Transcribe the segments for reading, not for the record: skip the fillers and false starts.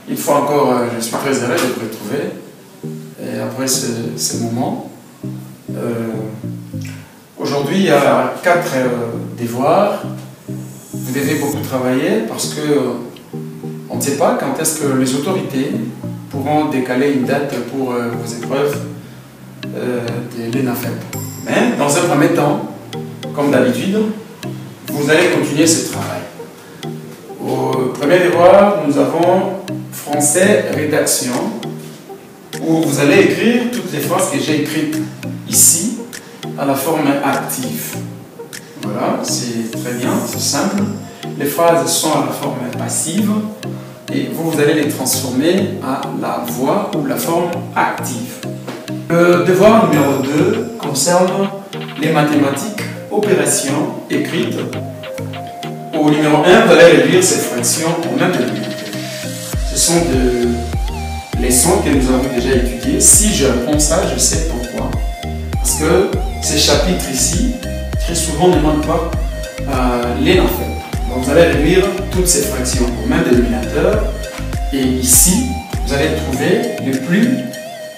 Une fois encore, je suis très heureux de vous retrouver. Et après ce moment, aujourd'hui, il y a 4 devoirs. Vous devez beaucoup travailler parce que on ne sait pas quand est-ce que les autorités pourront décaler une date pour vos épreuves de l'ENAFEP. Mais dans un premier temps, comme d'habitude, vous allez continuer ce travail. Au premier devoir, nous avons français rédaction, où vous allez écrire toutes les phrases que j'ai écrites ici à la forme active. Voilà, c'est très bien, c'est simple. Les phrases sont à la forme passive et vous allez les transformer à la voix ou la forme active. Le devoir numéro 2 concerne les mathématiques, opérations écrites. Au numéro 1, vous allez réduire ces fractions en un demi-meter. Ce sont des leçons que nous avons déjà étudiées. Si je réponds ça, je sais pourquoi. Parce que ces chapitres ici, très souvent, ne manquent pas l'ENAFEP. Donc vous allez réduire toutes ces fractions en un dénominateur. Et ici, vous allez trouver le plus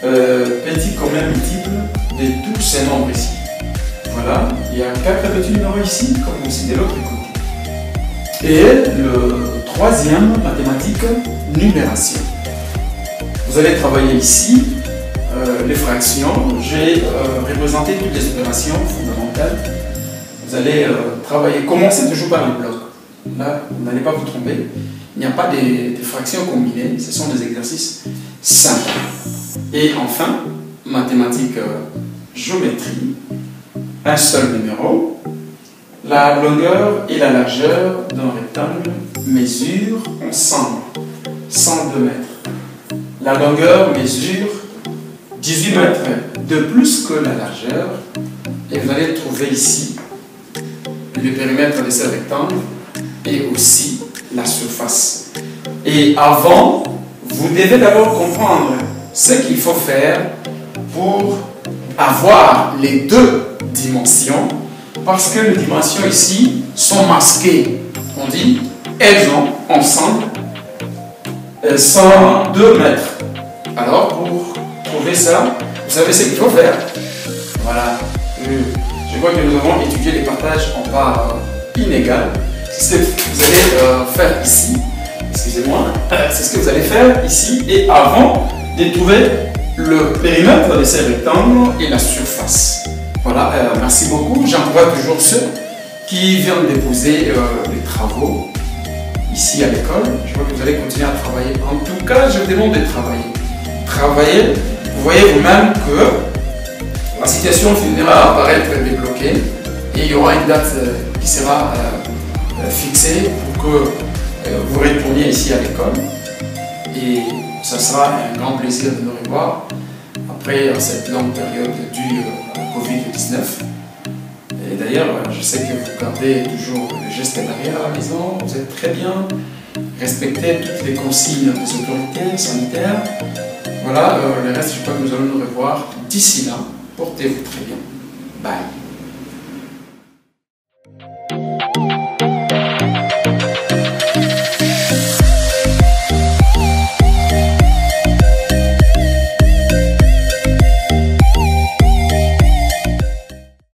petit commun multiple de tous ces nombres ici. Voilà, il y a 4 petits numéros ici, comme aussi de l'autre côté. Et le troisième, mathématique, numération. Vous allez travailler ici les fractions. J'ai représenté toutes les opérations fondamentales. Vous allez travailler, commencez toujours par les blocs. Là, vous n'allez pas vous tromper. Il n'y a pas des fractions combinées, ce sont des exercices simples. Et enfin, mathématiques, géométrie, un seul numéro. La longueur et la largeur d'un rectangle mesurent ensemble 102 mètres. La longueur mesure 18 mètres de plus que la largeur. Et vous allez trouver ici le périmètre de ce rectangle et aussi la surface. Et avant, vous devez d'abord comprendre ce qu'il faut faire pour avoir les 2 dimensions. Parce que les dimensions ici sont masquées. On dit, elles ont ensemble 102 mètres. Alors, pour trouver ça, vous savez ce qu'il faut faire. Voilà. Je crois que nous avons étudié les partages en parts inégales. C'est ce que vous allez faire ici. Excusez-moi. C'est ce que vous allez faire ici. Et avant de trouver le périmètre de ces rectangles et la surface. Voilà, merci beaucoup. J'encourage toujours ceux qui viennent déposer les travaux ici à l'école. Je vois que vous allez continuer à travailler. En tout cas, je vous demande de travailler. Travaillez. Vous voyez vous-même que la situation finira par être débloquée et il y aura une date qui sera fixée pour que vous retourniez ici à l'école. Et ça sera un grand plaisir de nous revoir après cette longue période due Covid-19. Et d'ailleurs, je sais que vous gardez toujours le geste barrière à la maison, vous êtes très bien, respectez toutes les consignes des autorités sanitaires. Voilà, le reste, je crois que nous allons nous revoir d'ici là. Portez-vous très bien. Bye.